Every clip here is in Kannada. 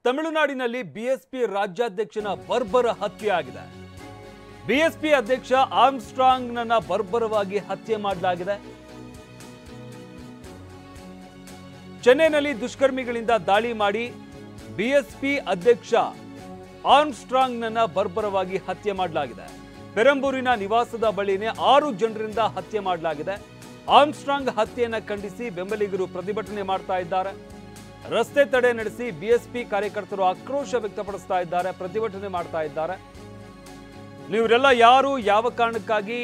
ತಮಿಳುನಾಡಿನಲ್ಲಿ ಬಿಎಸ್ಪಿ ರಾಜ್ಯಾಧ್ಯಕ್ಷನ ಬರ್ಬರ ಹತ್ಯೆ ಆಗಿದೆ. ಬಿಎಸ್ಪಿ ಅಧ್ಯಕ್ಷ ಆರ್ಮ್ಸ್ಟ್ರಾಂಗ್ನನ್ನ ಬರ್ಬರವಾಗಿ ಹತ್ಯೆ ಮಾಡಲಾಗಿದೆ. ಚೆನ್ನೈನಲ್ಲಿ ದುಷ್ಕರ್ಮಿಗಳಿಂದ ದಾಳಿ ಮಾಡಿ ಬಿಎಸ್ಪಿ ಅಧ್ಯಕ್ಷ ಆರ್ಮ್ಸ್ಟ್ರಾಂಗ್ನನ್ನ ಬರ್ಬರವಾಗಿ ಹತ್ಯೆ ಮಾಡಲಾಗಿದೆ. ಪೆರಂಬೂರಿನ ನಿವಾಸದ ಬಳಿನೇ 6 ಜನರಿಂದ ಹತ್ಯೆ ಮಾಡಲಾಗಿದೆ. ಆರ್ಮ್ಸ್ಟ್ರಾಂಗ್ ಹತ್ಯೆಯನ್ನು ಖಂಡಿಸಿ ಬೆಂಬಲಿಗರು ಪ್ರತಿಭಟನೆ ಮಾಡ್ತಾ ಇದ್ದಾರೆ. ರಸ್ತೆ ತಡೆ ನಡೆಸಿ ಬಿಎಸ್ಪಿ ಕಾರ್ಯಕರ್ತರು ಆಕ್ರೋಶ ವ್ಯಕ್ತಪಡಿಸ್ತಾ ಇದ್ದಾರೆ, ಪ್ರತಿಭಟನೆ ಮಾಡ್ತಾ ಇದ್ದಾರೆ. ಇವರೆಲ್ಲ ಯಾರು, ಯಾವ ಕಾರಣಕ್ಕಾಗಿ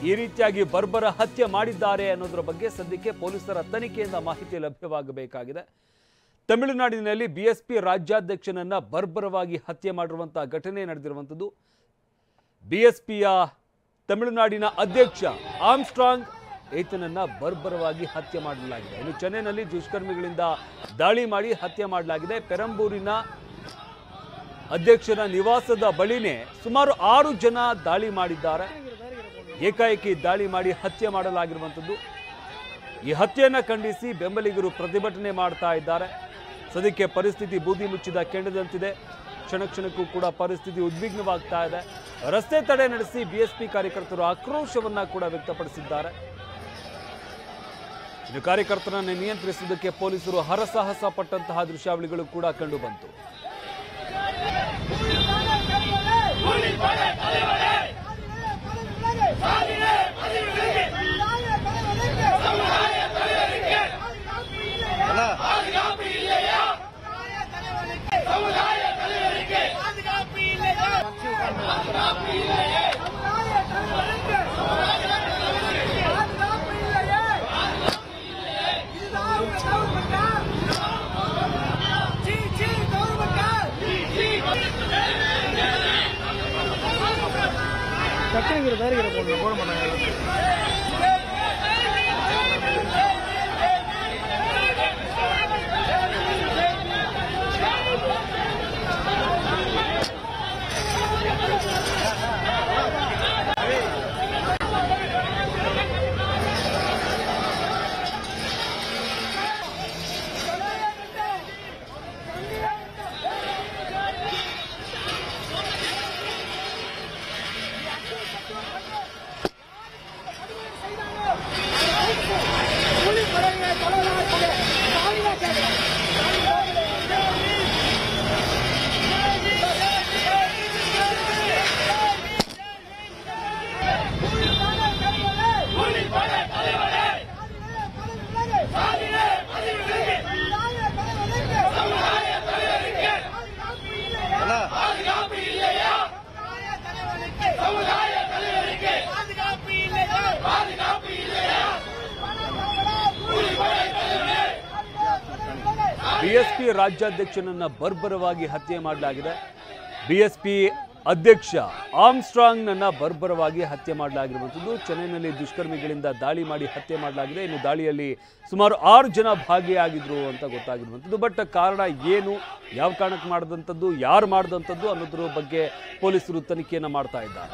ಈ ರೀತಿಯಾಗಿ ಬರ್ಬರ ಹತ್ಯೆ ಮಾಡಿದ್ದಾರೆ ಅನ್ನೋದರ ಬಗ್ಗೆ ಸದ್ಯಕ್ಕೆ ಪೊಲೀಸರ ತನಿಖೆಯಿಂದ ಮಾಹಿತಿ ಲಭ್ಯವಾಗಬೇಕಾಗಿದೆ. ತಮಿಳುನಾಡಿನಲ್ಲಿ ಬಿಎಸ್ಪಿ ರಾಜ್ಯಾಧ್ಯಕ್ಷನನ್ನ ಬರ್ಬರವಾಗಿ ಹತ್ಯೆ ಮಾಡಿರುವಂತಹ ಘಟನೆ ನಡೆದಿರುವಂಥದ್ದು. ಬಿಎಸ್ಪಿಯ ತಮಿಳುನಾಡಿನ ಅಧ್ಯಕ್ಷ ಆರ್ಮ್ಸ್ಟ್ರಾಂಗ್ ಈತನನ್ನ ಬರ್ಬರವಾಗಿ ಹತ್ಯೆ ಮಾಡಲಾಗಿದೆ. ಇನ್ನು ಚೆನ್ನೈನಲ್ಲಿ ದುಷ್ಕರ್ಮಿಗಳಿಂದ ದಾಳಿ ಮಾಡಿ ಹತ್ಯೆ ಮಾಡಲಾಗಿದೆ. ಪೆರಂಬೂರಿನ ಅಧ್ಯಕ್ಷನ ನಿವಾಸದ ಬಳಿನೇ ಸುಮಾರು 6 ಜನ ದಾಳಿ ಮಾಡಿದ್ದಾರೆ. ಏಕಾಏಕಿ ದಾಳಿ ಮಾಡಿ ಹತ್ಯೆ ಮಾಡಲಾಗಿರುವಂಥದ್ದು. ಈ ಹತ್ಯೆಯನ್ನು ಖಂಡಿಸಿ ಬೆಂಬಲಿಗರು ಪ್ರತಿಭಟನೆ ಮಾಡ್ತಾ ಇದ್ದಾರೆ. ಸದ್ಯಕ್ಕೆ ಪರಿಸ್ಥಿತಿ ಬೂದಿ ಮುಚ್ಚಿದ ಕೆಂಡದಂತಿದೆ. ಕ್ಷಣ ಕ್ಷಣಕ್ಕೂ ಕೂಡ ಪರಿಸ್ಥಿತಿ ಉದ್ವಿಗ್ನವಾಗ್ತಾ ಇದೆ. ರಸ್ತೆ ತಡೆ ನಡೆಸಿ ಬಿಎಸ್ಪಿ ಕಾರ್ಯಕರ್ತರು ಆಕ್ರೋಶವನ್ನ ಕೂಡ ವ್ಯಕ್ತಪಡಿಸಿದ್ದಾರೆ. ಇನ್ನು ಕಾರ್ಯಕರ್ತರನ್ನು ನಿಯಂತ್ರಿಸುವುದಕ್ಕೆ ಪೊಲೀಸರು ಹರಸಾಹಸ ಪಟ್ಟಂತಹ ದೃಶ್ಯಾವಳಿಗಳು ಕೂಡ ಕಂಡು ಬಂತು. ಬಿಎಸ್ಪಿ ರಾಜ್ಯಾಧ್ಯಕ್ಷನನ್ನ ಬರ್ಬರವಾಗಿ ಹತ್ಯೆ ಮಾಡಲಾಗಿದೆ. ಬಿಎಸ್ಪಿ ಅಧ್ಯಕ್ಷ ಆರ್ಮ್ಸ್ಟ್ರಾಂಗ್ನನ್ನ ಬರ್ಬರವಾಗಿ ಹತ್ಯೆ ಮಾಡಲಾಗಿರುವಂಥದ್ದು. ಚೆನ್ನೈನಲ್ಲಿ ದುಷ್ಕರ್ಮಿಗಳಿಂದ ದಾಳಿ ಮಾಡಿ ಹತ್ಯೆ ಮಾಡಲಾಗಿದೆ. ಇನ್ನು ದಾಳಿಯಲ್ಲಿ ಸುಮಾರು 6 ಜನ ಭಾಗಿಯಾಗಿದ್ರು ಅಂತ ಗೊತ್ತಾಗಿರುವಂಥದ್ದು. ಬಟ್ ಕಾರಣ ಏನು, ಯಾವ ಕಾರಣಕ್ಕೆ ಮಾಡಿದಂಥದ್ದು, ಯಾರು ಮಾಡಿದಂಥದ್ದು ಅನ್ನೋದ್ರ ಬಗ್ಗೆ ಪೊಲೀಸರು ತನಿಖೆಯನ್ನು ಮಾಡ್ತಾ ಇದ್ದಾರೆ.